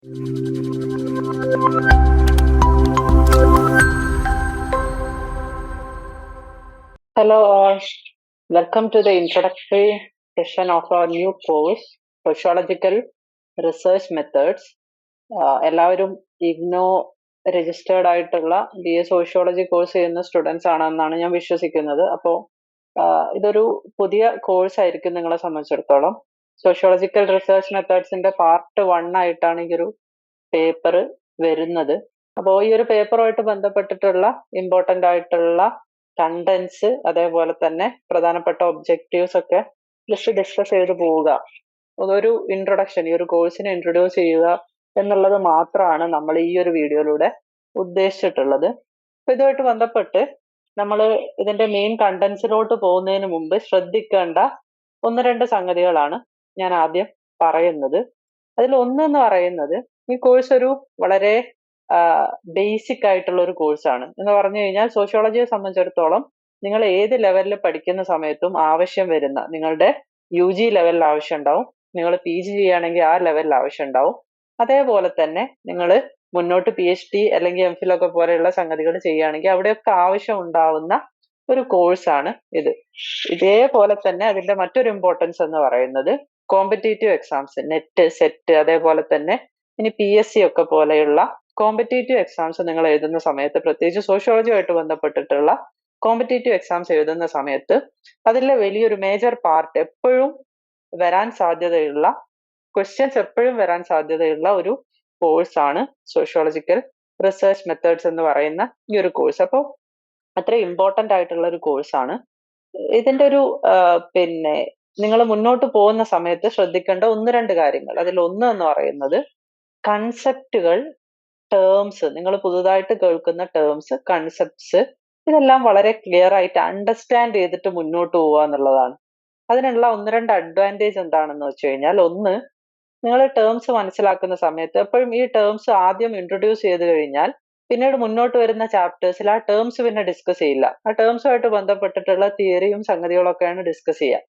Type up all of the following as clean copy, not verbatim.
Hello all, welcome to the introductory session of our new course, Sociological Research Methods. എല്ലാവരും IGNOU registered ആയിട്ടുള്ള BA sociology course ചെയ്യുന്ന students ആണെന്നാണ് ഞാൻ വിശ്വസിക്കുന്നത്. അപ്പോൾ ഇതൊരു പുതിയ കോഴ്സ് ആയിരിക്കും നിങ്ങളെ സംബന്ധിച്ചിടത്തോളം. സോഷ്യോളജിക്കൽ റിസർച്ച് മെത്തേഡ്സിന്റെ പാർട്ട് 1 ആയിട്ടാണ് ഈ ഒരു പേപ്പർ വരുന്നത്. അപ്പോൾ ഈ ഒരു പേപ്പറുമായിട്ട് ബന്ധപ്പെട്ടിട്ടുള്ള ഇമ്പോർട്ടൻ്റ് ആയിട്ടുള്ള കണ്ടന്റ്സ്, അതേപോലെ തന്നെ പ്രധാനപ്പെട്ട ഒബ്ജക്റ്റീവ്സ് ഒക്കെ ജസ്റ്റ് ഡിസ്കസ് ചെയ്ത് പോവുക. അതൊരു ഇൻട്രൊഡക്ഷൻ, ഈ ഒരു കോഴ്സിനെ ഇൻട്രൊഡ്യൂസ് ചെയ്യുക എന്നുള്ളത് മാത്രമാണ് നമ്മൾ ഈ ഒരു വീഡിയോയിലൂടെ ഉദ്ദേശിച്ചിട്ടുള്ളത്. അപ്പൊ ഇതുമായിട്ട് ബന്ധപ്പെട്ട് നമ്മൾ ഇതിന്റെ മെയിൻ കണ്ടന്റ്സിലോട്ട് പോകുന്നതിന് മുമ്പ് ശ്രദ്ധിക്കേണ്ട 1-2 സംഗതികളാണ് ഞാൻ ആദ്യം പറയുന്നത്. അതിൽ ഒന്നെന്ന് പറയുന്നത്, ഈ കോഴ്സ് ഒരു വളരെ ബേസിക് ആയിട്ടുള്ള ഒരു കോഴ്സാണ്. എന്ന് പറഞ്ഞു കഴിഞ്ഞാൽ സോഷ്യോളജിയെ സംബന്ധിച്ചിടത്തോളം നിങ്ങൾ ഏത് ലെവലിൽ പഠിക്കുന്ന സമയത്തും ആവശ്യം വരുന്ന, നിങ്ങളുടെ UG ലെവലിൽ ആവശ്യം ഉണ്ടാവും, നിങ്ങൾ PG ചെയ്യുകയാണെങ്കിൽ ആ ലെവലിൽ ആവശ്യം ഉണ്ടാവും. അതേപോലെ തന്നെ നിങ്ങൾ മുന്നോട്ട് PhD അല്ലെങ്കിൽ MPhil ഒക്കെ പോലെയുള്ള സംഗതികൾ ചെയ്യുകയാണെങ്കിൽ അവിടെയൊക്കെ ആവശ്യം ഉണ്ടാവുന്ന ഒരു കോഴ്സാണ് ഇത്. ഇതേപോലെ തന്നെ അതിന്റെ മറ്റൊരു ഇമ്പോർട്ടൻസ് എന്ന് പറയുന്നത് കോമ്പറ്റേറ്റീവ് എക്സാംസ്, നെറ്റ്, സെറ്റ്, അതേപോലെ തന്നെ ഇനി PSC ഒക്കെ പോലെയുള്ള കോമ്പറ്റേറ്റീവ് എക്സാംസ് നിങ്ങൾ എഴുതുന്ന സമയത്ത്, പ്രത്യേകിച്ച് സോഷ്യോളജിയുമായിട്ട് ബന്ധപ്പെട്ടിട്ടുള്ള കോമ്പറ്റേറ്റീവ് എക്സാംസ് എഴുതുന്ന സമയത്ത് അതിലെ വലിയൊരു മേജർ പാർട്ട് എപ്പോഴും വരാൻ സാധ്യതയുള്ള ക്വസ്റ്റ്യൻസ് എപ്പോഴും വരാൻ സാധ്യതയുള്ള ഒരു കോഴ്സാണ് സോഷ്യോളജിക്കൽ റിസർച്ച് മെത്തേഡ്സ് എന്ന് പറയുന്ന ഈ ഒരു കോഴ്സ്. അപ്പോൾ അത്ര ഇമ്പോർട്ടൻ്റ് ആയിട്ടുള്ള ഒരു കോഴ്സാണ്. ഇതിന്റെ ഒരു പിന്നെ നിങ്ങൾ മുന്നോട്ട് പോകുന്ന സമയത്ത് ശ്രദ്ധിക്കേണ്ട 1-2 കാര്യങ്ങൾ. അതിൽ ഒന്ന് എന്ന് പറയുന്നത് കൺസെപ്റ്റുകൾ, ടേംസ്, നിങ്ങൾ പുതുതായിട്ട് കേൾക്കുന്ന ടേംസ്, കൺസെപ്റ്റ്സ്, ഇതെല്ലാം വളരെ ക്ലിയർ ആയിട്ട് അണ്ടർസ്റ്റാൻഡ് ചെയ്തിട്ട് മുന്നോട്ട് പോവുക എന്നുള്ളതാണ്. അതിനുള്ള 1-2 അഡ്വാൻറ്റേജ് എന്താണെന്ന് വെച്ച് കഴിഞ്ഞാൽ, ഒന്ന്, നിങ്ങൾ ടേംസ് മനസ്സിലാക്കുന്ന സമയത്ത് എപ്പോഴും ഈ ടേംസ് ആദ്യം ഇൻട്രൊഡ്യൂസ് ചെയ്ത് കഴിഞ്ഞാൽ പിന്നീട് മുന്നോട്ട് വരുന്ന ചാപ്റ്റേഴ്സിൽ ആ ടേംസ് പിന്നെ ഡിസ്കസ് ചെയ്യില്ല. ആ ടേംസുമായിട്ട് ബന്ധപ്പെട്ടിട്ടുള്ള തിയറിയും സംഗതികളൊക്കെയാണ് ഡിസ്കസ് ചെയ്യുക.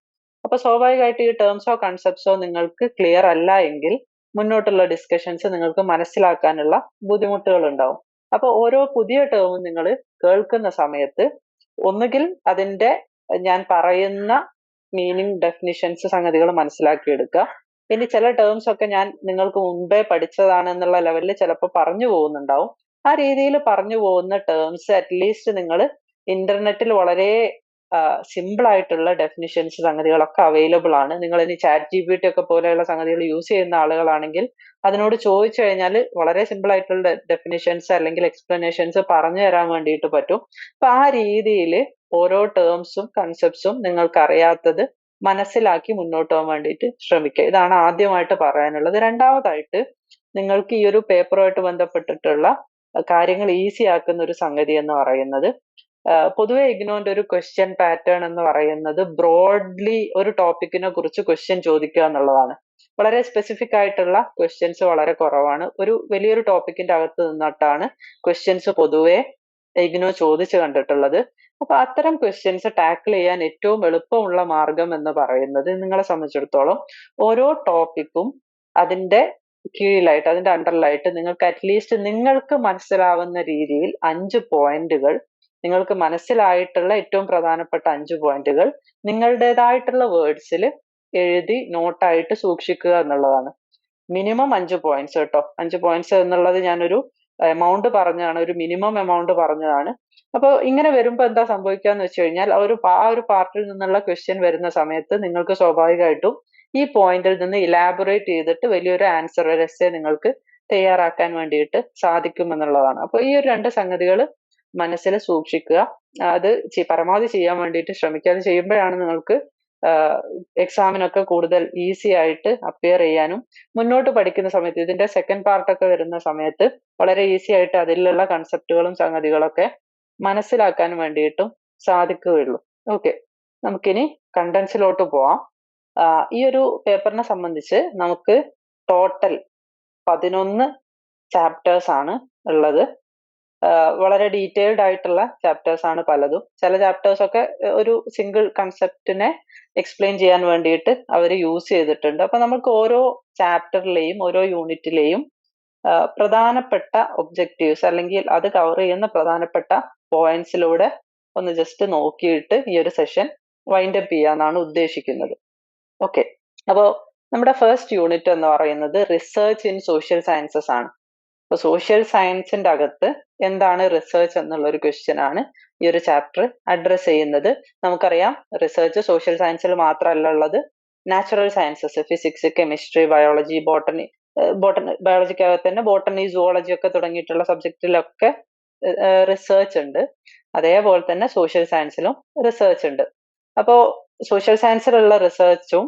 അപ്പൊ സ്വാഭാവികമായിട്ട് ഈ ടേംസോ കൺസെപ്റ്റ്സോ നിങ്ങൾക്ക് ക്ലിയർ അല്ല എങ്കിൽ മുന്നോട്ടുള്ള ഡിസ്കഷൻസ് നിങ്ങൾക്ക് മനസ്സിലാക്കാനുള്ള ബുദ്ധിമുട്ടുകൾ ഉണ്ടാവും. അപ്പൊ ഓരോ പുതിയ ടേമും നിങ്ങൾ കേൾക്കുന്ന സമയത്ത് ഒന്നുകിൽ അതിന്റെ ഞാൻ പറയുന്ന മീനിങ്, ഡെഫിനിഷൻസ്, സംഗതികൾ മനസ്സിലാക്കിയെടുക്കുക. ഇനി ചില ടേംസ് ഒക്കെ ഞാൻ നിങ്ങൾക്ക് മുമ്പേ പഠിച്ചതാണ് എന്നുള്ള ലെവലിൽ ചിലപ്പോൾ പറഞ്ഞു പോകുന്നുണ്ടാവും. ആ രീതിയിൽ പറഞ്ഞു പോകുന്ന ടേംസ് അറ്റ്ലീസ്റ്റ് നിങ്ങൾ ഇന്റർനെറ്റിൽ വളരെ സിമ്പിൾ ആയിട്ടുള്ള ഡെഫിനിഷൻസ്, സംഗതികളൊക്കെ അവൈലബിൾ ആണ്. നിങ്ങൾ ഇനി ChatGPT ഒക്കെ പോലെയുള്ള സംഗതികൾ യൂസ് ചെയ്യുന്ന ആളുകളാണെങ്കിൽ അതിനോട് ചോദിച്ചു കഴിഞ്ഞാൽ വളരെ സിമ്പിൾ ആയിട്ടുള്ള ഡെഫിനിഷൻസ് അല്ലെങ്കിൽ എക്സ്പ്ലനേഷൻസ് പറഞ്ഞു തരാൻ വേണ്ടിയിട്ട് പറ്റും. അപ്പൊ ആ രീതിയിൽ ഓരോ ടേംസും കൺസെപ്റ്റ്സും നിങ്ങൾക്ക് അറിയാത്തത് മനസ്സിലാക്കി മുന്നോട്ട് പോകാൻ വേണ്ടിയിട്ട് ശ്രമിക്കുക. ഇതാണ് ആദ്യമായിട്ട് പറയാനുള്ളത്. രണ്ടാമതായിട്ട്, നിങ്ങൾക്ക് ഈ ഒരു പേപ്പറുമായിട്ട് ബന്ധപ്പെട്ടിട്ടുള്ള കാര്യങ്ങൾ ഈസി ആക്കുന്ന ഒരു സംഗതി എന്ന് പറയുന്നത്, പൊതുവെ ഇഗ്നോന്റെ ഒരു ക്വസ്റ്റ്യൻ പാറ്റേൺ എന്ന് പറയുന്നത് ബ്രോഡ്ലി ഒരു ടോപ്പിക്കിനെ കുറിച്ച് ക്വസ്റ്റ്യൻ ചോദിക്കുക എന്നുള്ളതാണ്. വളരെ സ്പെസിഫിക് ആയിട്ടുള്ള ക്വസ്റ്റ്യൻസ് വളരെ കുറവാണ്. ഒരു വലിയൊരു ടോപ്പിക്കിന്റെ അകത്ത് നിന്നിട്ടാണ് ക്വസ്റ്റ്യൻസ് പൊതുവെ ഇഗ്നോ ചോദിച്ചു കണ്ടിട്ടുള്ളത്. അപ്പൊ അത്തരം ക്വസ്റ്റ്യൻസ് ടാക്കിൾ ചെയ്യാൻ ഏറ്റവും എളുപ്പമുള്ള മാർഗം എന്ന് പറയുന്നത്, നിങ്ങളെ സംബന്ധിച്ചിടത്തോളം ഓരോ ടോപ്പിക്കും അതിന്റെ കീഴിലായിട്ട്, അതിന്റെ അണ്ടറിലായിട്ട് നിങ്ങൾക്ക് അറ്റ്ലീസ്റ്റ് നിങ്ങൾക്ക് മനസ്സിലാവുന്ന രീതിയിൽ 5 പോയിന്റുകൾ, നിങ്ങൾക്ക് മനസ്സിലായിട്ടുള്ള ഏറ്റവും പ്രധാനപ്പെട്ട 5 പോയിന്റുകൾ നിങ്ങളുടേതായിട്ടുള്ള വേർഡ്സിൽ എഴുതി നോട്ടായിട്ട് സൂക്ഷിക്കുക എന്നുള്ളതാണ്. മിനിമം 5 പോയിന്റ്സ് കേട്ടോ. 5 പോയിന്റ്സ് എന്നുള്ളത് ഞാനൊരു എമൗണ്ട് പറഞ്ഞതാണ്, ഒരു മിനിമം എമൗണ്ട് പറഞ്ഞതാണ്. അപ്പോൾ ഇങ്ങനെ വരുമ്പോൾ എന്താ സംഭവിക്കാന്ന് വെച്ച് കഴിഞ്ഞാൽ, ആ ഒരു പാർട്ടിൽ നിന്നുള്ള ക്വസ്റ്റ്യൻ വരുന്ന സമയത്ത് നിങ്ങൾക്ക് സ്വാഭാവികമായിട്ടും ഈ പോയിന്റിൽ നിന്ന് ഇലാബറേറ്റ് ചെയ്തിട്ട് വലിയൊരു ആൻസർ, ഒരു എസ്സേ നിങ്ങൾക്ക് തയ്യാറാക്കാൻ വേണ്ടിയിട്ട് സാധിക്കും എന്നുള്ളതാണ്. അപ്പോൾ ഈ ഒരു 2 സംഗതികൾ മനസ്സിൽ സൂക്ഷിക്കുക. അത് പരമാവധി ചെയ്യാൻ വേണ്ടിയിട്ട് ശ്രമിക്കുക. അത് ചെയ്യുമ്പോഴാണ് നിങ്ങൾക്ക് എക്സാമിനൊക്കെ കൂടുതൽ ഈസി ആയിട്ട് അപ്പിയർ ചെയ്യാനും മുന്നോട്ട് പഠിക്കുന്ന സമയത്ത്, ഇതിന്റെ സെക്കൻഡ് പാർട്ടൊക്കെ വരുന്ന സമയത്ത് വളരെ ഈസി ആയിട്ട് അതിലുള്ള കൺസെപ്റ്റുകളും സംഗതികളൊക്കെ മനസ്സിലാക്കാൻ വേണ്ടിയിട്ടും സാധിക്കുകയുള്ളൂ. ഓക്കെ, നമുക്കിനി കണ്ടന്റ്സിലോട്ട് പോവാം. ഈ ഒരു പേപ്പറിനെ സംബന്ധിച്ച് നമുക്ക് ടോട്ടൽ 11 ചാപ്റ്റേഴ്സ് ആണ് ഉള്ളത്. വളരെ ഡീറ്റെയിൽഡ് ആയിട്ടുള്ള ചാപ്റ്റേഴ്സ് ആണ് പലതും. ചില ചാപ്റ്റേഴ്സ് ഒക്കെ ഒരു സിംഗിൾ കൺസെപ്റ്റിനെ എക്സ്പ്ലെയിൻ ചെയ്യാൻ വേണ്ടിയിട്ട് അവർ യൂസ് ചെയ്തിട്ടുണ്ട്. അപ്പൊ നമുക്ക് ഓരോ ചാപ്റ്ററിലെയും ഓരോ യൂണിറ്റിലെയും പ്രധാനപ്പെട്ട ഒബ്ജക്റ്റീവ്സ് അല്ലെങ്കിൽ അത് കവർ ചെയ്യുന്ന പ്രധാനപ്പെട്ട പോയിന്റ്സിലൂടെ ഒന്ന് ജസ്റ്റ് നോക്കിയിട്ട് ഈ ഒരു സെഷൻ വൈൻഡ് അപ്പ് ചെയ്യാന്നാണ് ഉദ്ദേശിക്കുന്നത്. ഓക്കെ, അപ്പോ നമ്മുടെ ഫസ്റ്റ് യൂണിറ്റ് എന്ന് പറയുന്നത് റിസർച്ച് ഇൻ സോഷ്യൽ സയൻസസ് ആണ്. അപ്പൊ സോഷ്യൽ സയൻസിന്റെ അകത്ത് എന്താണ് റിസർച്ച് എന്നുള്ള ഒരു ക്വസ്റ്റ്യൻ ആണ് ഈ ഒരു ചാപ്റ്റർ അഡ്രസ് ചെയ്യുന്നത്. നമുക്കറിയാം റിസർച്ച് സോഷ്യൽ സയൻസിൽ മാത്രമല്ല ഉള്ളത്, natural sciences, physics, chemistry, biology, botany, ബയോളജിക്കകത്ത് തന്നെ ബോട്ടണി, സുവോളജി ഒക്കെ തുടങ്ങിയിട്ടുള്ള സബ്ജക്റ്റിലൊക്കെ റിസർച്ച് ഉണ്ട്. അതേപോലെ തന്നെ സോഷ്യൽ സയൻസിലും റിസർച്ച് ഉണ്ട്. അപ്പോ സോഷ്യൽ സയൻസിലുള്ള റിസർച്ചും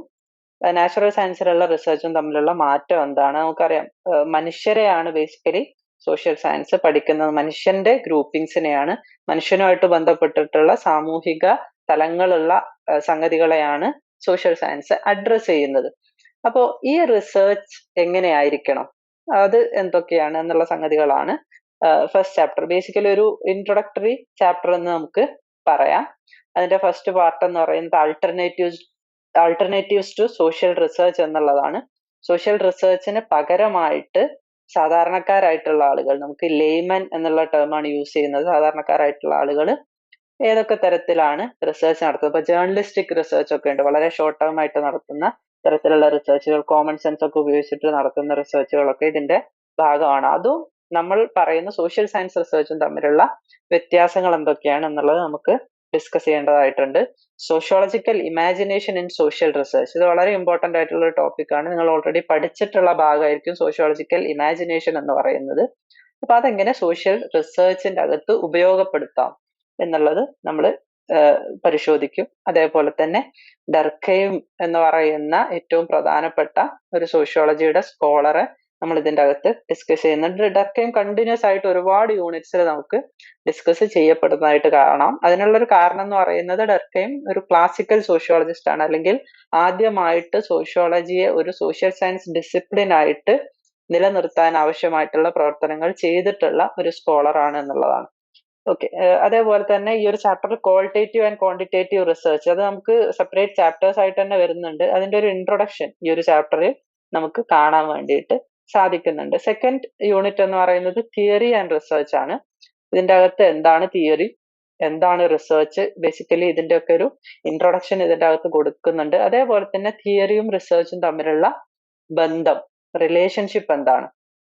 നാച്ചുറൽ സയൻസിലുള്ള റിസർച്ചും തമ്മിലുള്ള മാറ്റം എന്താണ്? നമുക്കറിയാം മനുഷ്യരെയാണ് ബേസിക്കലി സോഷ്യൽ സയൻസ് പഠിക്കുന്നത്. മനുഷ്യന്റെ ഗ്രൂപ്പിംഗ്സിനെയാണ്, മനുഷ്യനുമായിട്ട് ബന്ധപ്പെട്ടിട്ടുള്ള സാമൂഹിക തലങ്ങളുള്ള സംഗതികളെയാണ് സോഷ്യൽ സയൻസ് അഡ്രസ് ചെയ്യുന്നത്. അപ്പോ ഈ റിസർച്ച് എങ്ങനെയായിരിക്കണം, അത് എന്തൊക്കെയാണ് എന്നുള്ള സംഗതികളാണ് ഫസ്റ്റ് ചാപ്റ്റർ. ബേസിക്കലി ഒരു ഇൻട്രൊഡക്ടറി ചാപ്റ്റർ എന്ന് നമുക്ക് പറയാം. അതിന്റെ ഫസ്റ്റ് പാർട്ട് എന്ന് പറയുന്നത് ആൾട്ടർനേറ്റീവ്സ് ടു സോഷ്യൽ റിസർച്ച് എന്നുള്ളതാണ്. സോഷ്യൽ റിസർച്ചിന് പകരമായിട്ട് സാധാരണക്കാരായിട്ടുള്ള ആളുകൾ, നമുക്ക് ലേമൻ എന്നുള്ള ടേമാണ് യൂസ് ചെയ്യുന്നത്, സാധാരണക്കാരായിട്ടുള്ള ആളുകൾ ഏതൊക്കെ തരത്തിലാണ് റിസർച്ച് നടത്തുന്നത്. ഇപ്പൊ ജേർണലിസ്റ്റിക് റിസർച്ച് ഒക്കെ ഉണ്ട്, വളരെ ഷോർട്ട് ടേം ആയിട്ട് നടത്തുന്ന തരത്തിലുള്ള റിസർച്ചുകൾ, കോമൺ സെൻസ് ഒക്കെ ഉപയോഗിച്ചിട്ട് നടത്തുന്ന റിസർച്ചുകളൊക്കെ ഇതിന്റെ ഭാഗമാണ്. അതും നമ്മൾ പറയുന്ന സോഷ്യൽ സയൻസ് റിസർച്ചും തമ്മിലുള്ള വ്യത്യാസങ്ങൾ എന്തൊക്കെയാണ് എന്നുള്ളത് നമുക്ക് ഡിസ്കസ് ചെയ്യേണ്ടതായിട്ടുണ്ട്. Sociological imagination in social research, ഇത് വളരെ ഇമ്പോർട്ടന്റ് ആയിട്ടുള്ള ഒരു ടോപ്പിക്കാണ്. നിങ്ങൾ ഓൾറെഡി പഠിച്ചിട്ടുള്ള ഭാഗമായിരിക്കും സോഷ്യോളജിക്കൽ ഇമാജിനേഷൻ എന്ന് പറയുന്നത്. അപ്പൊ അതെങ്ങനെ സോഷ്യൽ റിസർച്ചിന്റെ അകത്ത് ഉപയോഗപ്പെടുത്താം എന്നുള്ളത് നമ്മൾ പരിശോധിക്കും. അതേപോലെ തന്നെ ഡർക്കെയിം എന്ന് പറയുന്ന ഏറ്റവും പ്രധാനപ്പെട്ട ഒരു സോഷ്യോളജിയുടെ സ്കോളറെ നമ്മൾ ഇതിന്റെ അകത്ത് ഡിസ്കസ് ചെയ്യുന്നുണ്ട്. ഡർക്കെയിം കണ്ടിന്യൂസ് ആയിട്ട് ഒരുപാട് യൂണിറ്റ്സിൽ നമുക്ക് ഡിസ്കസ് ചെയ്യപ്പെടുന്നതായിട്ട് കാണാം. അതിനുള്ളൊരു കാരണം എന്ന് പറയുന്നത് ഡർക്കെയിം ഒരു ക്ലാസിക്കൽ സോഷ്യോളജിസ്റ്റ് ആണ്, അല്ലെങ്കിൽ ആദ്യമായിട്ട് സോഷ്യോളജിയെ ഒരു സോഷ്യൽ സയൻസ് ഡിസിപ്ലിൻ ആയിട്ട് നിലനിർത്താൻ ആവശ്യമായിട്ടുള്ള പ്രവർത്തനങ്ങൾ ചെയ്തിട്ടുള്ള ഒരു സ്കോളർ ആണ് എന്നുള്ളതാണ്. ഓക്കെ, അതേപോലെ തന്നെ ഈ ഒരു ചാപ്റ്ററിൽ ക്വാളിറ്റേറ്റീവ് ആൻഡ് ക്വാണ്ടിറ്റേറ്റീവ് റിസർച്ച്, അത് നമുക്ക് സെപ്പറേറ്റ് ചാപ്റ്റേഴ്സ് ആയിട്ട് തന്നെ വരുന്നുണ്ട്. അതിന്റെ ഒരു ഇൻട്രൊഡക്ഷൻ ഈ ഒരു ചാപ്റ്ററിൽ നമുക്ക് കാണാൻ വേണ്ടിയിട്ട് സാധിക്കുന്നുണ്ട്. സെക്കൻഡ് യൂണിറ്റ് എന്ന് പറയുന്നത് തിയറി ആൻഡ് റിസർച്ച് ആണ്. ഇതിന്റെ അകത്ത് എന്താണ് തിയറി, എന്താണ് റിസർച്ച്, ബേസിക്കലി ഇതിന്റെ ഒക്കെ ഒരു ഇൻട്രൊഡക്ഷൻ ഇതിന്റെ അകത്ത് കൊടുക്കുന്നുണ്ട്. അതേപോലെ തന്നെ തിയറിയും റിസർച്ചും തമ്മിലുള്ള ബന്ധം, റിലേഷൻഷിപ്പ്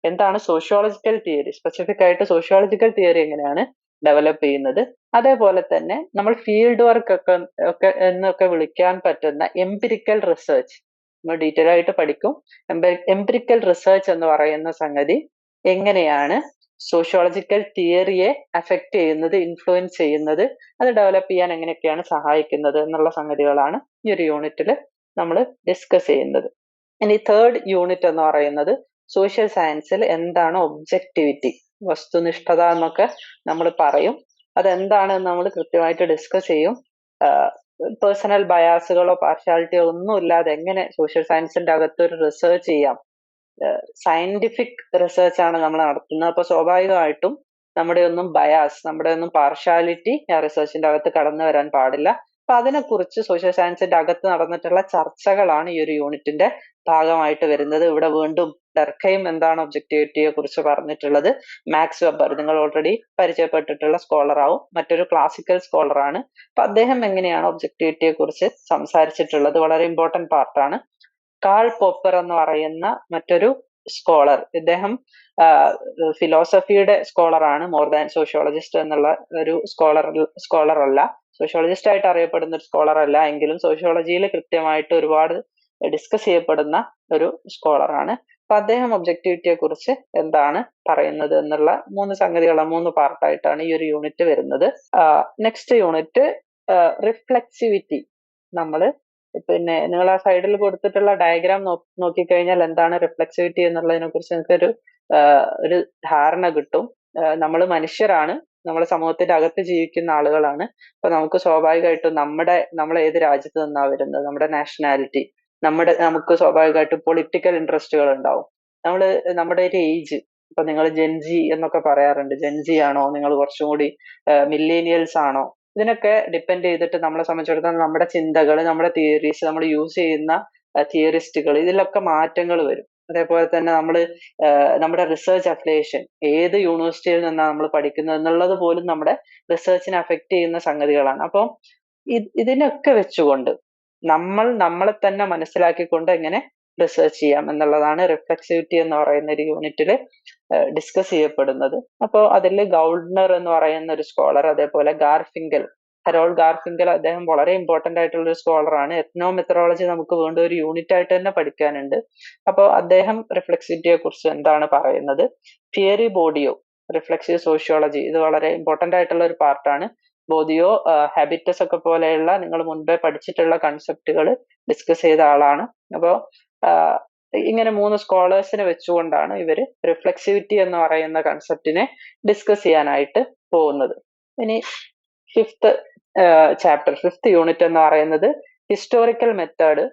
എന്താണ് സോഷ്യോളജിക്കൽ തിയറി, സ്പെസിഫിക് ആയിട്ട് സോഷ്യോളജിക്കൽ തിയറി എങ്ങനെയാണ് ഡെവലപ്പ് ചെയ്യുന്നത്. അതേപോലെ തന്നെ നമ്മൾ ഫീൽഡ് വർക്ക് ഒക്കെ എന്നൊക്കെ വിളിക്കാൻ പറ്റുന്ന എംപിരിക്കൽ റിസർച്ച് നമ്മൾ ഡീറ്റെയിൽ ആയിട്ട് പഠിക്കും. എംപിരിക്കൽ റിസർച്ച് എന്ന് പറയുന്ന സംഗതി എങ്ങനെയാണ് സോഷ്യോളജിക്കൽ തിയറിയെ അഫക്റ്റ് ചെയ്യുന്നത്, ഇൻഫ്ലുവൻസ് ചെയ്യുന്നത്, അത് ഡെവലപ്പ് ചെയ്യാൻ എങ്ങനെയൊക്കെയാണ് സഹായിക്കുന്നത് എന്നുള്ള സംഗതികളാണ് ഈ ഒരു യൂണിറ്റിൽ നമ്മൾ ഡിസ്കസ് ചെയ്യുന്നത്. ഇനി തേർഡ് യൂണിറ്റ് എന്ന് പറയുന്നത് സോഷ്യൽ സയൻസിൽ എന്താണ് ഒബ്ജക്ടിവിറ്റി, വസ്തുനിഷ്ഠത എന്നൊക്കെ നമ്മൾ പറയും. അതെന്താണെന്ന് നമ്മൾ കൃത്യമായിട്ട് ഡിസ്കസ് ചെയ്യും. പേഴ്സണൽ ബയാസുകളോ പാർഷ്യാലിറ്റിയോ ഒന്നും ഇല്ലാതെ എങ്ങനെ സോഷ്യൽ സയൻസിന്റെ അകത്ത് ഒരു റിസർച്ച് ചെയ്യാം. സയന്റിഫിക് റിസർച്ച് ആണ് നമ്മൾ നടത്തുന്നത്. അപ്പൊ സ്വാഭാവികമായിട്ടും നമ്മുടെ ഒന്നും ബയാസ്, നമ്മുടെ ഒന്നും പാർഷ്യാലിറ്റി ആ റിസർച്ചിന്റെ അകത്ത് കടന്നു വരാൻ പാടില്ല. അപ്പൊ അതിനെക്കുറിച്ച് സോഷ്യൽ സയൻസിന്റെ അകത്ത് നടന്നിട്ടുള്ള ചർച്ചകളാണ് ഈ ഒരു യൂണിറ്റിന്റെ ഭാഗമായിട്ട് വരുന്നത്. ഇവിടെ വീണ്ടും ഡർക്കെയിം എന്താണ് ഒബ്ജക്ടിവിറ്റിയെ കുറിച്ച് പറഞ്ഞിട്ടുള്ളത്. മാക്സ് വെബർ നിങ്ങൾ ഓൾറെഡി പരിചയപ്പെട്ടിട്ടുള്ള സ്കോളർ ആവും, മറ്റൊരു ക്ലാസിക്കൽ സ്കോളർ ആണ്. അപ്പൊ അദ്ദേഹം എങ്ങനെയാണ് ഒബ്ജക്ടിവിറ്റിയെ കുറിച്ച് സംസാരിച്ചിട്ടുള്ളത്, വളരെ ഇമ്പോർട്ടന്റ് പാർട്ടാണ്. കാൾ പോപ്പർ എന്ന് പറയുന്ന മറ്റൊരു സ്കോളർ, ഇദ്ദേഹം ഫിലോസഫിയുടെ സ്കോളറാണ്, മോർ ദാൻ സോഷ്യോളജിസ്റ്റ് എന്നുള്ള ഒരു സ്കോളർ അല്ല, സോഷ്യോളജിസ്റ്റ് ആയിട്ട് അറിയപ്പെടുന്ന ഒരു സ്കോളർ അല്ല, എങ്കിലും സോഷ്യോളജിയിൽ കൃത്യമായിട്ട് ഒരുപാട് ഡിസ്കസ് ചെയ്യപ്പെടുന്ന ഒരു സ്കോളറാണ്. അപ്പൊ അദ്ദേഹം ഒബ്ജക്ടിവിറ്റിയെ കുറിച്ച് എന്താണ് പറയുന്നത് എന്നുള്ള മൂന്ന് പാർട്ടായിട്ടാണ് ഈ ഒരു യൂണിറ്റ് വരുന്നത്. Next unit reflexivity. നമ്മള് പിന്നെ നിങ്ങൾ ആ സൈഡിൽ കൊടുത്തിട്ടുള്ള ഡയഗ്രാം നോക്കിക്കഴിഞ്ഞാൽ എന്താണ് റിഫ്ലെക്സിവിറ്റി എന്നുള്ളതിനെ കുറിച്ച് നിങ്ങൾക്ക് ഒരു ധാരണ കിട്ടും. നമ്മൾ മനുഷ്യരാണ്, നമ്മൾ സമൂഹത്തിന്റെ അകത്ത് ജീവിക്കുന്ന ആളുകളാണ്. അപ്പൊ നമുക്ക് സ്വാഭാവികമായിട്ടും നമ്മൾ ഏത് രാജ്യത്ത് നിന്നാ വരുന്നത്, നമ്മുടെ നാഷണാലിറ്റി, നമുക്ക് സ്വാഭാവികമായിട്ടും പൊളിറ്റിക്കൽ ഇൻട്രസ്റ്റുകൾ ഉണ്ടാവും. നമ്മുടെ ഒരു ഏജ്, ഇപ്പൊ നിങ്ങൾ ജെൻജി എന്നൊക്കെ പറയാറുണ്ട്, ജെൻജി ആണോ, നിങ്ങൾ കുറച്ചും കൂടി മില്ലേനിയൽസ് ആണോ, ഇതിനൊക്കെ ഡിപ്പെൻഡ് ചെയ്തിട്ട് നമ്മളെ സംബന്ധിച്ചിടത്തോളം നമ്മുടെ ചിന്തകൾ, നമ്മുടെ തിയറീസ്, നമ്മൾ യൂസ് ചെയ്യുന്ന തിയറിസ്റ്റുകൾ, ഇതിലൊക്കെ മാറ്റങ്ങൾ വരും. അതേപോലെ തന്നെ നമ്മുടെ റിസർച്ച് അഫിലിയേഷൻ, ഏത് യൂണിവേഴ്സിറ്റിയിൽ നിന്നാണ് നമ്മൾ പഠിക്കുന്നത് എന്നുള്ളത് പോലും നമ്മുടെ റിസർച്ചിനെ അഫക്ട് ചെയ്യുന്ന സംഗതികളാണ്. അപ്പോൾ ഇതിനൊക്കെ വെച്ചുകൊണ്ട് നമ്മളെ തന്നെ മനസ്സിലാക്കിക്കൊണ്ട് എങ്ങനെ റിസർച്ച് ചെയ്യാം എന്നുള്ളതാണ് റിഫ്ലെക്സിവിറ്റി എന്ന് പറയുന്ന ഒരു യൂണിറ്റിൽ ഡിസ്കസ് ചെയ്യപ്പെടുന്നത്. അപ്പോൾ അതിൽ ഗൗൾഡ്നർ എന്ന് പറയുന്ന ഒരു സ്കോളർ, അതേപോലെ ഗാർഫിങ്കൽ, ഹെറോൾഡ് ഗാർഫിങ്കൽ, അദ്ദേഹം വളരെ ഇമ്പോർട്ടന്റ് ആയിട്ടുള്ള ഒരു സ്കോളറാണ്. എത്നോ മെത്തഡോളജി നമുക്ക് വീണ്ടും ഒരു യൂണിറ്റ് ആയിട്ട് തന്നെ പഠിക്കാനുണ്ട്. അപ്പോൾ അദ്ദേഹം റിഫ്ലെക്സിവിറ്റിയെ കുറിച്ച് എന്താണ് പറയുന്നത്? തിയറി ബോഡിയോ, റിഫ്ലെക്സീവ് സോഷ്യോളജി, ഇത് വളരെ ഇമ്പോർട്ടന്റ് ആയിട്ടുള്ള ഒരു പാർട്ടാണ്. ബോഡിയോ, ഹാബിറ്റസ് ഒക്കെ പോലെയുള്ള നിങ്ങൾ മുൻപേ പഠിച്ചിട്ടുള്ള കൺസെപ്റ്റുകൾ ഡിസ്കസ് ചെയ്ത ആളാണ്. അപ്പോൾ ഇങ്ങനെ 3 സ്കോളേഴ്സിനെ വെച്ചുകൊണ്ടാണ് ഇവര് റിഫ്ലെക്സിവിറ്റി എന്ന് പറയുന്ന കൺസെപ്റ്റിനെ ഡിസ്കസ് ചെയ്യാനായിട്ട് പോകുന്നത്. ഇനി ഫിഫ്ത്ത് യൂണിറ്റ് എന്ന് പറയുന്നത് ഹിസ്റ്റോറിക്കൽ മെത്തേഡ്.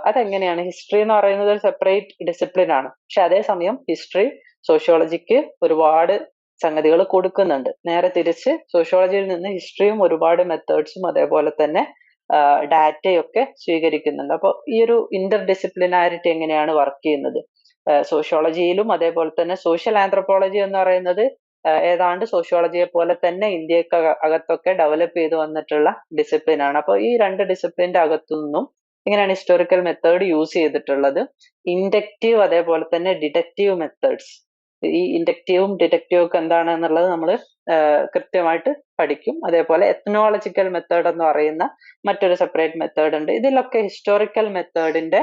അതെങ്ങനെയാണ്? ഹിസ്റ്ററി എന്ന് പറയുന്നത് ഒരു സെപ്പറേറ്റ് ഡിസിപ്ലിൻ ആണ്. പക്ഷെ അതേസമയം ഹിസ്റ്ററി സോഷ്യോളജിക്ക് ഒരുപാട് സംഗതികൾ കൊടുക്കുന്നുണ്ട്. നേരെ തിരിച്ച് സോഷ്യോളജിയിൽ നിന്ന് ഹിസ്റ്ററിയും ഒരുപാട് മെത്തേഡ്സും അതേപോലെ തന്നെ ഡാറ്റയൊക്കെ സ്വീകരിക്കുന്നുണ്ട്. അപ്പോൾ ഈ ഒരു ഇന്റർ ഡിസിപ്ലിനാരിറ്റി എങ്ങനെയാണ് വർക്ക് ചെയ്യുന്നത്? സോഷ്യോളജിയിലും അതേപോലെ തന്നെ സോഷ്യൽ ആന്ത്രപ്പോളജി എന്ന് പറയുന്നത് ഏതാണ്ട് സോഷ്യോളജിയെ പോലെ തന്നെ ഇന്ത്യക്ക് അകത്തൊക്കെ ഡെവലപ്പ് ചെയ്ത് വന്നിട്ടുള്ള ഡിസിപ്ലിൻ ആണ്. അപ്പോൾ ഈ 2 ഡിസിപ്ലിന്റെ അകത്തു നിന്നും എങ്ങനെയാണ് ഹിസ്റ്റോറിക്കൽ മെത്തേഡ് യൂസ് ചെയ്തിട്ടുള്ളത്? ഇൻഡക്റ്റീവ് അതേപോലെ തന്നെ ഡിഡക്റ്റീവ് മെത്തേഡ്സ്. ഈ ഇൻഡക്റ്റീവും ഡിഡക്റ്റീവും ഒക്കെ എന്താണ് എന്നുള്ളത് നമ്മൾ കൃത്യമായിട്ട് പഠിക്കും. അതേപോലെ എത്നോളജിക്കൽ മെത്തേഡ് എന്ന് പറയുന്ന മറ്റൊരു സെപ്പറേറ്റ് മെത്തേഡ് ഉണ്ട്. ഇതിലൊക്കെ ഹിസ്റ്റോറിക്കൽ മെത്തേഡിന്റെ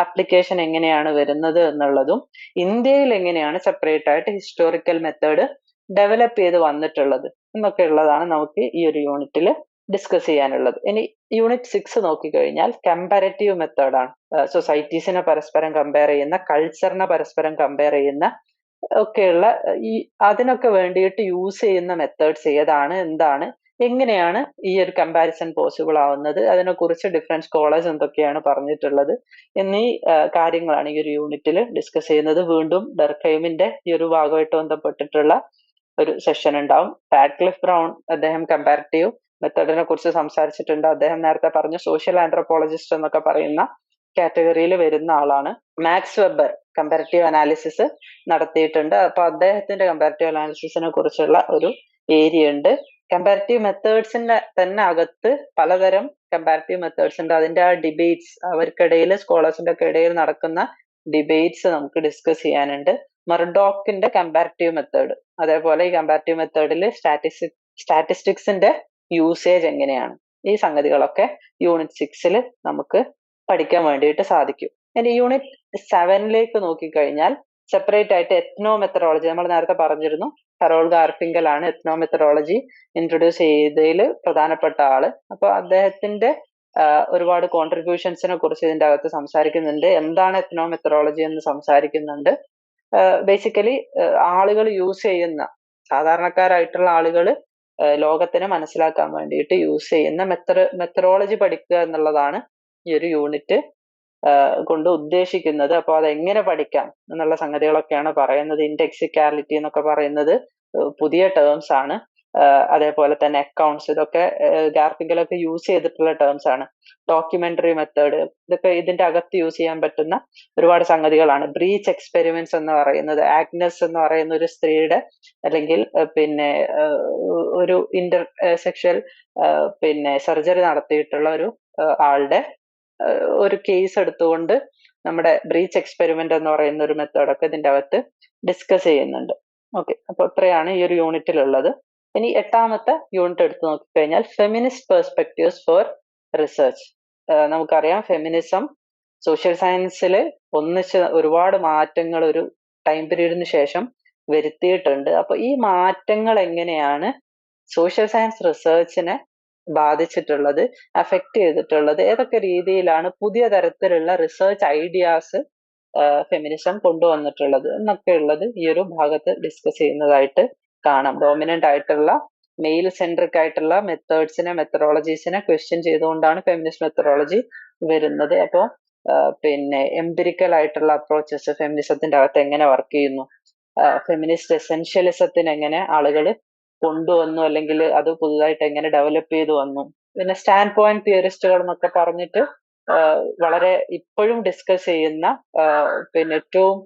അപ്ലിക്കേഷൻ എങ്ങനെയാണ് വരുന്നത് എന്നുള്ളതും ഇന്ത്യയിൽ എങ്ങനെയാണ് സെപ്പറേറ്റ് ആയിട്ട് ഹിസ്റ്റോറിക്കൽ മെത്തേഡ് ഡെവലപ്പ് ചെയ്ത് വന്നിട്ടുള്ളത് എന്നൊക്കെ ഉള്ളതാണ് നമുക്ക് ഈ ഒരു യൂണിറ്റിൽ ഡിസ്കസ് ചെയ്യാനുള്ളത്. ഇനി യൂണിറ്റ് 6 നോക്കിക്കഴിഞ്ഞാൽ കമ്പാരറ്റീവ് മെത്തേഡാണ്. സൊസൈറ്റീസിനെ പരസ്പരം കമ്പയർ ചെയ്യുന്ന, കൾച്ചറിനെ പരസ്പരം കമ്പയർ ചെയ്യുന്ന ഒക്കെയുള്ള അതിനൊക്കെ വേണ്ടിയിട്ട് യൂസ് ചെയ്യുന്ന മെത്തേഡ്സ് ഏതാണ്, എന്താണ്, എങ്ങനെയാണ് ഈ ഒരു കമ്പാരിസൺ പോസിബിൾ ആവുന്നത്, അതിനെക്കുറിച്ച് ഡിഫറെന്റ് സ്കോളേഴ്സ് എന്തൊക്കെയാണ് പറഞ്ഞിട്ടുള്ളത് എന്നീ കാര്യങ്ങളാണ് ഈ ഒരു യൂണിറ്റിൽ ഡിസ്കസ് ചെയ്യുന്നത്. വീണ്ടും ഡർക്കൈമിന്റെ ഈ ഒരു ഭാഗമായിട്ട് ബന്ധപ്പെട്ടിട്ടുള്ള ഒരു സെഷൻ ഉണ്ടാവും. റാഡ്ക്ലിഫ് ബ്രൗൺ, അദ്ദേഹം കമ്പാരിറ്റീവ് മെത്തേഡിനെ കുറിച്ച് സംസാരിച്ചിട്ടുണ്ട്. അദ്ദേഹം നേരത്തെ പറഞ്ഞ സോഷ്യൽ ആന്ത്രപ്പോളജിസ്റ്റ് എന്നൊക്കെ പറയുന്ന കാറ്റഗറിയിൽ വരുന്ന ആളാണ്. മാക്സ് വെബർ കമ്പാരിറ്റീവ് അനാലിസിസ് നടത്തിയിട്ടുണ്ട്. അപ്പൊ അദ്ദേഹത്തിന്റെ കമ്പാരിറ്റീവ് അനാലിസിസിനെ കുറിച്ചുള്ള ഒരു ഏരിയ ഉണ്ട്. കമ്പാരിറ്റീവ് മെത്തേഡ്സിന്റെ തന്നെ അകത്ത് പലതരം കമ്പാരിറ്റീവ് മെത്തേഡ്സ് ഉണ്ട്. അതിന്റെ ആ ഡിബേറ്റ്സ്, അവർക്കിടയിൽ സ്കോളേഴ്സിന്റെ ഒക്കെ ഇടയിൽ നടക്കുന്ന ഡിബേറ്റ്സ് നമുക്ക് ഡിസ്കസ് ചെയ്യാനുണ്ട്. മർഡോക്കിന്റെ കമ്പാരിറ്റീവ് മെത്തേഡ്, അതേപോലെ ഈ കമ്പാരിറ്റീവ് മെത്തേഡിൽ സ്റ്റാറ്റിസ്റ്റിക്സിന്റെ യൂസേജ് എങ്ങനെയാണ്, ഈ സംഗതികളൊക്കെ യൂണിറ്റ് 6 നമുക്ക് പഠിക്കാൻ വേണ്ടിയിട്ട് സാധിക്കും. ഇനി യൂണിറ്റ് 7 നോക്കിക്കഴിഞ്ഞാൽ സെപ്പറേറ്റ് ആയിട്ട് എത്നോ മെത്തഡോളജി, നമ്മൾ നേരത്തെ പറഞ്ഞിരുന്നു ഹെറോൾഡ് ഗാർഫിങ്കൽ ആണ് എത്നോ മെത്തഡോളജി ഇൻട്രൊഡ്യൂസ് ചെയ്തതിൽ പ്രധാനപ്പെട്ട ആള്. അപ്പൊ അദ്ദേഹത്തിന്റെ ഒരുപാട് കോൺട്രിബ്യൂഷൻസിനെ കുറിച്ച് ഇതിന്റെ അകത്ത് സംസാരിക്കുന്നുണ്ട്. എന്താണ് എത്നോ മെത്തഡോളജി എന്ന് സംസാരിക്കുന്നുണ്ട്. ബേസിക്കലി ആളുകൾ യൂസ് ചെയ്യുന്ന, സാധാരണക്കാരായിട്ടുള്ള ആളുകൾ ലോകത്തിനെ മനസ്സിലാക്കാൻ വേണ്ടിയിട്ട് യൂസ് ചെയ്യുന്ന മെത്തഡോളജി പഠിക്കുക എന്നുള്ളതാണ് ഈ ഒരു യൂണിറ്റ് കൊണ്ട് ഉദ്ദേശിക്കുന്നത്. അപ്പോൾ അതെങ്ങനെ പഠിക്കാം എന്നുള്ള സംഗതികളൊക്കെയാണ് പറയുന്നത്. ഇൻഡെക്സിക്കാലിറ്റി എന്നൊക്കെ പറയുന്നത് പുതിയ ടേംസ് ആണ്. അതേപോലെ തന്നെ അക്കൗണ്ട്സ്, ഇതൊക്കെ ഗാർഫിങ്കലൊക്കെ യൂസ് ചെയ്തിട്ടുള്ള ടേംസ് ആണ്. ഡോക്യുമെന്ററി മെത്തേഡ്, ഇതൊക്കെ ഇതിന്റെ അകത്ത് യൂസ് ചെയ്യാൻ പറ്റുന്ന ഒരുപാട് സംഗതികളാണ്. ബ്രീച്ച് എക്സ്പെരിമെന്റ്സ് എന്ന് പറയുന്നത്, ആഗ്നസ് എന്ന് പറയുന്ന ഒരു സ്ത്രീയുടെ അല്ലെങ്കിൽ പിന്നെ ഒരു ഇന്റർ സെക്ഷൽ സർജറി നടത്തിയിട്ടുള്ള ഒരു ആളുടെ ഒരു കേസ് എടുത്തുകൊണ്ട് നമ്മുടെ ബ്രീച്ച് എക്സ്പെരിമെന്റ് എന്ന് പറയുന്ന ഒരു മെത്തേഡൊക്കെ ഇതിന്റെ അകത്ത് ഡിസ്കസ് ചെയ്യുന്നുണ്ട്. ഓക്കെ, അപ്പൊ ഇത്രയാണ് ഈ ഒരു യൂണിറ്റിലുള്ളത്. ഇനി 8ാമത്തെ യൂണിറ്റ് എടുത്ത് നോക്കിക്കഴിഞ്ഞാൽ ഫെമിനിസ്റ്റ് പെർസ്പെക്റ്റീവ്സ് ഫോർ റിസർച്ച്. നമുക്കറിയാം ഫെമിനിസം സോഷ്യൽ സയൻസിൽ ഒന്നിച്ച് ഒരുപാട് മാറ്റങ്ങൾ ഒരു ടൈം പീരീഡിന് ശേഷം വരുത്തിയിട്ടുണ്ട്. അപ്പൊ ഈ മാറ്റങ്ങൾ എങ്ങനെയാണ് സോഷ്യൽ സയൻസ് റിസർച്ചിനെ ബാധിച്ചിട്ടുള്ളത്, അഫക്റ്റ് ചെയ്തിട്ടുള്ളത്, ഏതൊക്കെ രീതിയിലാണ് പുതിയ തരത്തിലുള്ള റിസർച്ച് ഐഡിയാസ് ഫെമിനിസം കൊണ്ടുവന്നിട്ടുള്ളത് എന്നൊക്കെ ഉള്ളത് ഈ ഒരു ഭാഗത്ത് ഡിസ്കസ് ചെയ്യുന്നതായിട്ട് കാണാം. ഡോമിനന്റ് ആയിട്ടുള്ള മെയിൽ സെൻട്രിക് ആയിട്ടുള്ള മെത്തഡോളജീസിനെ ക്വസ്റ്റ്യൻ ചെയ്തുകൊണ്ടാണ് ഫെമിനിസ്റ്റ് മെത്തഡോളജി വരുന്നത്. അപ്പോൾ എംപിരിക്കൽ ആയിട്ടുള്ള അപ്രോച്ചസ് ഫെമിനിസത്തിന്റെ അകത്ത് എങ്ങനെ വർക്ക് ചെയ്യുന്നു, ഫെമിനിസ്റ്റ് എസെൻഷ്യലിസത്തിന് എങ്ങനെ ആളുകൾ കൊണ്ടുവന്നു, അല്ലെങ്കിൽ അത് പുതുതായിട്ട് എങ്ങനെ ഡെവലപ്പ് ചെയ്തു വന്നു, പിന്നെ സ്റ്റാൻഡ് പോയിന്റ് തിയറിസ്റ്റുകൾ എന്നൊക്കെ പറഞ്ഞിട്ട് വളരെ ഇപ്പോഴും ഡിസ്കസ് ചെയ്യുന്ന പിന്നെ ഏറ്റവും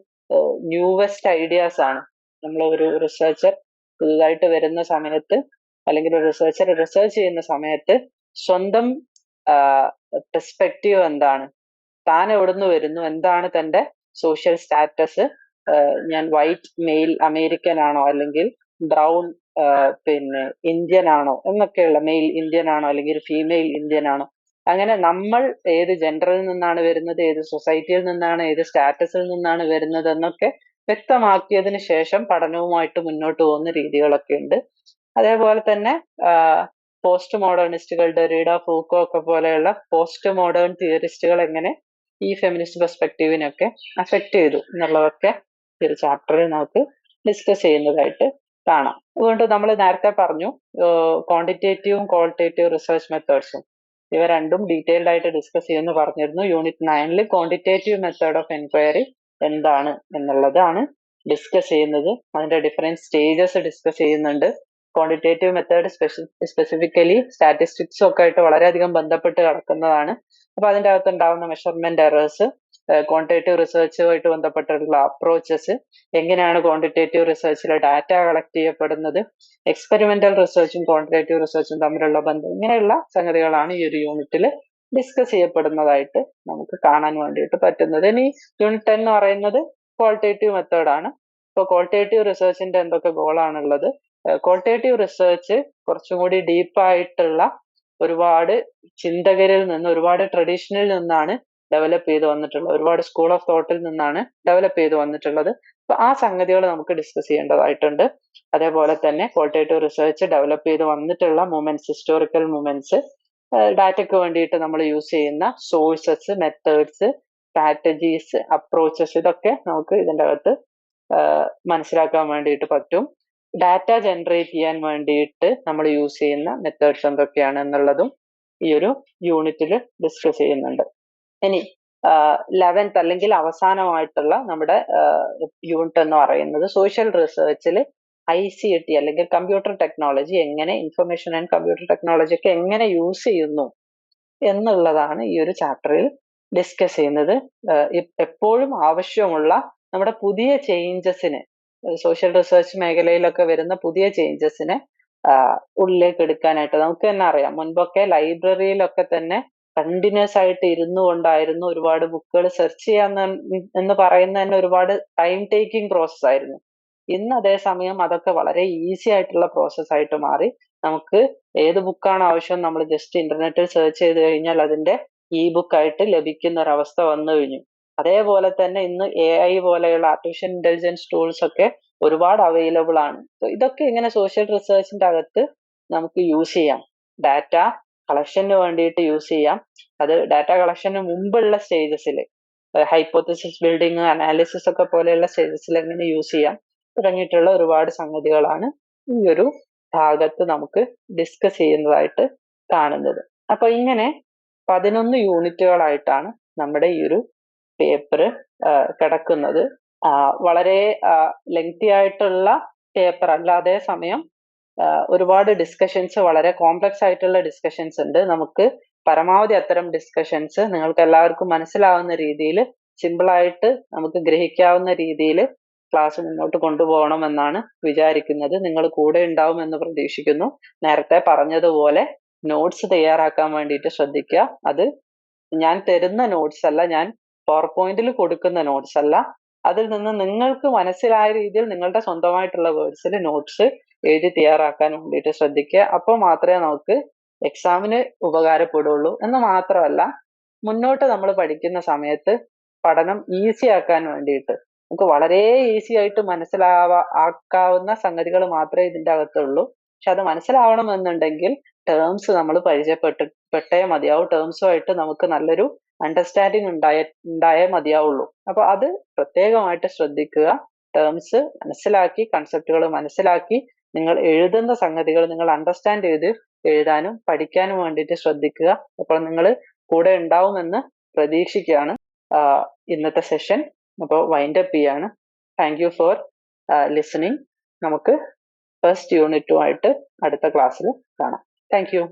ന്യൂവസ്റ്റ് ഐഡിയാസ് ആണ്. നമ്മൾ ഒരു റിസർച്ചർ പുതുതായിട്ട് വരുന്ന സമയത്ത് അല്ലെങ്കിൽ ഒരു റിസർച്ചർ റിസർച്ച് ചെയ്യുന്ന സമയത്ത് സ്വന്തം പെർസ്പെക്റ്റീവ് എന്താണ്, താൻ എവിടുന്ന് വരുന്നു, എന്താണ് തന്റെ സോഷ്യൽ സ്റ്റാറ്റസ്, ഞാൻ വൈറ്റ് മെയിൽ അമേരിക്കൻ ആണോ അല്ലെങ്കിൽ ബ്രൗൺ പിന്നെ ഇന്ത്യൻ ആണോ എന്നൊക്കെയുള്ള, മെയിൽ ഇന്ത്യൻ ആണോ അല്ലെങ്കിൽ ഫീമെയിൽ ഇന്ത്യൻ ആണോ, അങ്ങനെ നമ്മൾ ഏത് ജെൻഡറിൽ നിന്നാണ് വരുന്നത്, ഏത് സൊസൈറ്റിയിൽ നിന്നാണ്, ഏത് സ്റ്റാറ്റസിൽ നിന്നാണ് വരുന്നത് എന്നൊക്കെ വ്യക്തമാക്കിയതിന് ശേഷം പഠനവുമായിട്ട് മുന്നോട്ട് പോകുന്ന രീതികളൊക്കെ ഉണ്ട്. അതേപോലെ തന്നെ പോസ്റ്റ് മോഡേണിസ്റ്റുകൾ, ഡെറിഡ, ഫൂക്കോ ഒക്കെ പോലെയുള്ള പോസ്റ്റ് മോഡേൺ തിയറിസ്റ്റുകൾ എങ്ങനെ ഈ ഫെമിനിസ്റ്റ് പെർസ്പെക്റ്റീവിനൊക്കെ അഫക്റ്റ് ചെയ്തു എന്നുള്ളതൊക്കെ ഒരു ചാപ്റ്ററിൽ നമുക്ക് ഡിസ്കസ് ചെയ്യുന്നതായിട്ട് കാണാം. അതുകൊണ്ട് നമ്മൾ നേരത്തെ പറഞ്ഞു ക്വാണ്ടിറ്റേറ്റീവും ക്വാളിറ്റേറ്റീവ് റിസർച്ച് മെത്തേഡ്സും ഇവ രണ്ടും ഡീറ്റെയിൽഡ് ആയിട്ട് ഡിസ്കസ് ചെയ്യുമെന്ന് പറഞ്ഞിരുന്നു. Unit 9 quantitative method of enquiry എന്താണ് എന്നുള്ളതാണ് ഡിസ്കസ് ചെയ്യുന്നത്. അതിന്റെ ഡിഫറെന്റ് സ്റ്റേജസ് ഡിസ്കസ് ചെയ്യുന്നുണ്ട്. ക്വാണ്ടിറ്റേറ്റീവ് മെത്തേഡ് സ്പെസിഫിക്കലി സ്റ്റാറ്റിസ്റ്റിക്സും ഒക്കെ ആയിട്ട് വളരെയധികം ബന്ധപ്പെട്ട് കിടക്കുന്നതാണ്. അപ്പൊ അതിൻ്റെ അകത്ത് ഉണ്ടാവുന്ന മെഷർമെന്റ് എറേഴ്സ്, ക്വാണ്ടിറ്റേറ്റീവ് റിസർച്ചുമായിട്ട് ബന്ധപ്പെട്ടിട്ടുള്ള അപ്രോച്ചസ്, എങ്ങനെയാണ് ക്വാണ്ടിറ്റേറ്റീവ് റിസർച്ചിൽ ഡാറ്റ കളക്ട് ചെയ്യപ്പെടുന്നത്, എക്സ്പെരിമെന്റൽ റിസർച്ചും ക്വാണ്ടിറ്റേറ്റീവ് റിസർച്ചും തമ്മിലുള്ള ബന്ധം, ഇങ്ങനെയുള്ള സംഗതികളാണ് ഈ ഒരു യൂണിറ്റിൽ ഡിസ്കസ് ചെയ്യപ്പെടുന്നതായിട്ട് നമുക്ക് കാണാൻ വേണ്ടിയിട്ട് പറ്റുന്നത്. ഇനി യൂണിറ്റ് 10 എന്ന് പറയുന്നത് ക്വാളിറ്റേറ്റീവ് മെത്തേഡാണ്. ഇപ്പോൾ ക്വാളിറ്റേറ്റീവ് റിസർച്ചിന്റെ എന്തൊക്കെ ഗോളാണുള്ളത്? ക്വാളിറ്റേറ്റീവ് റിസർച്ച് കുറച്ചും കൂടി ഡീപ്പായിട്ടുള്ള ഒരുപാട് ചിന്തകരിൽ നിന്ന്, ഒരുപാട് ട്രഡീഷനിൽ നിന്നാണ് ഡെവലപ്പ് ചെയ്ത് വന്നിട്ടുള്ളത്, ഒരുപാട് സ്കൂൾ ഓഫ് തോട്ടിൽ നിന്നാണ് ഡെവലപ്പ് ചെയ്ത് വന്നിട്ടുള്ളത്. അപ്പൊ ആ സംഗതികൾ നമുക്ക് ഡിസ്കസ് ചെയ്യേണ്ടതായിട്ടുണ്ട്. അതേപോലെ തന്നെ ക്വാളിറ്റേറ്റീവ് റിസർച്ച് ഡെവലപ്പ് ചെയ്ത് വന്നിട്ടുള്ള മൂവ്മെന്റ്സ്, ഹിസ്റ്റോറിക്കൽ മൂവ്മെന്റ്സ്, ഡാറ്റയ്ക്ക് വേണ്ടിയിട്ട് നമ്മൾ യൂസ് ചെയ്യുന്ന സോഴ്സസ്, മെത്തേഡ്സ്, സ്ട്രാറ്റജീസ്, അപ്രോച്ചസ്, ഇതൊക്കെ നമുക്ക് ഇതിൻ്റെ അകത്ത് മനസ്സിലാക്കാൻ വേണ്ടിയിട്ട് പറ്റും. ഡാറ്റ ജനറേറ്റ് ചെയ്യാൻ വേണ്ടിയിട്ട് നമ്മൾ യൂസ് ചെയ്യുന്ന മെത്തേഡ്സ് എന്തൊക്കെയാണ് എന്നുള്ളതും ഈ ഒരു യൂണിറ്റിൽ ഡിസ്കസ് ചെയ്യുന്നുണ്ട്. ഇനി 11th അല്ലെങ്കിൽ അവസാനമായിട്ടുള്ള നമ്മുടെ യൂണിറ്റ് എന്ന് പറയുന്നത് സോഷ്യൽ റിസർച്ചിൽ ICT അല്ലെങ്കിൽ കമ്പ്യൂട്ടർ ടെക്നോളജി എങ്ങനെ, ഇൻഫർമേഷൻ ആൻഡ് കമ്പ്യൂട്ടർ ടെക്നോളജി ഒക്കെ എങ്ങനെ യൂസ് ചെയ്യുന്നു എന്നുള്ളതാണ് ഈ ഒരു ചാപ്റ്ററിൽ ഡിസ്കസ് ചെയ്യുന്നത്. എപ്പോഴും ആവശ്യമുള്ള നമ്മുടെ പുതിയ ചേഞ്ചസിന്, സോഷ്യൽ റിസർച്ച് മേഖലയിലൊക്കെ വരുന്ന പുതിയ ചേഞ്ചസിനെ ഉള്ളിലേക്ക് എടുക്കാനായിട്ട് നമുക്ക് തന്നെ അറിയാം. മുൻപൊക്കെ ലൈബ്രറിയിലൊക്കെ തന്നെ കണ്ടിന്യൂസ് ആയിട്ട് ഇരുന്നു കൊണ്ടായിരുന്നു ഒരുപാട് ബുക്കുകൾ സെർച്ച് ചെയ്യാൻ എന്ന് പറയുന്ന തന്നെ ഒരുപാട് ടൈം ടേക്കിംഗ് പ്രോസസ് ആയിരുന്നു. ഇന്ന് അതേസമയം അതൊക്കെ വളരെ ഈസി ആയിട്ടുള്ള പ്രോസസ് ആയിട്ട് മാറി. നമുക്ക് ഏത് ബുക്കാണ് ആവശ്യം നമ്മൾ ജസ്റ്റ് ഇന്റർനെറ്റിൽ സെർച്ച് ചെയ്ത് കഴിഞ്ഞാൽ അതിന്റെ ബുക്ക് ആയിട്ട് ലഭിക്കുന്ന ഒരവസ്ഥ വന്നു കഴിഞ്ഞു. അതേപോലെ തന്നെ ഇന്ന് AI പോലെയുള്ള ആർട്ടിഫിഷ്യൽ ഇന്റലിജൻസ് ടൂൾസ് ഒക്കെ ഒരുപാട് അവൈലബിൾ ആണ്. ഇതൊക്കെ ഇങ്ങനെ സോഷ്യൽ റിസർച്ചിന്റെ അകത്ത് നമുക്ക് യൂസ് ചെയ്യാം. ഡാറ്റ കളക്ഷന് വേണ്ടിയിട്ട് യൂസ് ചെയ്യാം. അത് ഡാറ്റ കളക്ഷന് മുമ്പുള്ള സ്റ്റേജസിൽ, ഹൈപ്പോത്തസിസ് ബിൽഡിങ്, അനാലിസിസ് ഒക്കെ പോലെയുള്ള സ്റ്റേജസിൽ എങ്ങനെ യൂസ് ചെയ്യാം തുടങ്ങിയിട്ടുള്ള ഒരുപാട് സംഗതികളാണ് ഈ ഒരു ഭാഗത്ത് നമുക്ക് ഡിസ്കസ് ചെയ്യുന്നതായിട്ട് കാണുന്നത്. അപ്പൊ ഇങ്ങനെ 11 യൂണിറ്റുകളായിട്ടാണ് നമ്മുടെ ഈ ഒരു പേപ്പർ കിടക്കുന്നത്. വളരെ ലെങ്തി ആയിട്ടുള്ള പേപ്പർ അല്ല, അതേസമയം ഒരുപാട് ഡിസ്കഷൻസ്, വളരെ കോംപ്ലക്സ് ആയിട്ടുള്ള ഡിസ്കഷൻസ് ഉണ്ട്. നമുക്ക് പരമാവധി അത്തരം ഡിസ്കഷൻസ് നിങ്ങൾക്ക് എല്ലാവർക്കും മനസ്സിലാവുന്ന രീതിയിൽ, സിമ്പിളായിട്ട് നമുക്ക് ഗ്രഹിക്കാവുന്ന രീതിയിൽ ക്ലാസ് മുന്നോട്ട് കൊണ്ടുപോകണമെന്നാണ് വിചാരിക്കുന്നത്. നിങ്ങൾ കൂടെ ഉണ്ടാവും എന്ന് പ്രതീക്ഷിക്കുന്നു. നേരത്തെ പറഞ്ഞതുപോലെ നോട്ട്സ് തയ്യാറാക്കാൻ വേണ്ടിയിട്ട് ശ്രദ്ധിക്കുക. അത് ഞാൻ തരുന്ന നോട്ട്സ് അല്ല, ഞാൻ PowerPoint കൊടുക്കുന്ന നോട്ട്സ് അല്ല, അതിൽ നിന്ന് നിങ്ങൾക്ക് മനസ്സിലായ രീതിയിൽ നിങ്ങളുടെ സ്വന്തമായിട്ടുള്ള വേർഡ്സിൽ നോട്ട്സ് എഴുതി തയ്യാറാക്കാൻ വേണ്ടിയിട്ട് ശ്രദ്ധിക്കുക. അപ്പോൾ മാത്രമേ നമുക്ക് എക്സാമിന് ഉപകാരപ്പെടുള്ളൂ. എന്ന് മാത്രമല്ല, മുന്നോട്ട് നമ്മൾ പഠിക്കുന്ന സമയത്ത് പഠനം ഈസി ആക്കാൻ വേണ്ടിയിട്ട്, നമുക്ക് വളരെ ഈസി ആയിട്ട് ആക്കാവുന്ന സംഗതികൾ മാത്രമേ ഇതിൻ്റെ അകത്തുള്ളൂ. പക്ഷെ അത് മനസ്സിലാവണമെന്നുണ്ടെങ്കിൽ ടേംസ് നമ്മൾ പരിചയപ്പെട്ടേ മതിയാവും. ടേംസുമായിട്ട് നമുക്ക് നല്ലൊരു അണ്ടർസ്റ്റാൻഡിങ് ഉണ്ടായേ മതിയാവുള്ളൂ. അപ്പൊ അത് പ്രത്യേകമായിട്ട് ശ്രദ്ധിക്കുക. ടേംസ് മനസ്സിലാക്കി, കൺസെപ്റ്റുകൾ മനസ്സിലാക്കി, നിങ്ങൾ എഴുതുന്ന സംഗതികൾ നിങ്ങൾ അണ്ടർസ്റ്റാൻഡ് ചെയ്ത് എഴുതാനും പഠിക്കാനും വേണ്ടിയിട്ട് ശ്രദ്ധിക്കുക. അപ്പോൾ നിങ്ങൾ കൂടെ ഉണ്ടാവുമെന്ന് പ്രതീക്ഷിക്കുകയാണ്. ഇന്നത്തെ സെഷൻ അപ്പോൾ വൈൻഡപ്പ് ചെയ്യാണ്. Thank you for listening. നമുക്ക് ഫസ്റ്റ് യൂണിറ്റുമായിട്ട് അടുത്ത ക്ലാസ്സിൽ കാണാം. Thank you.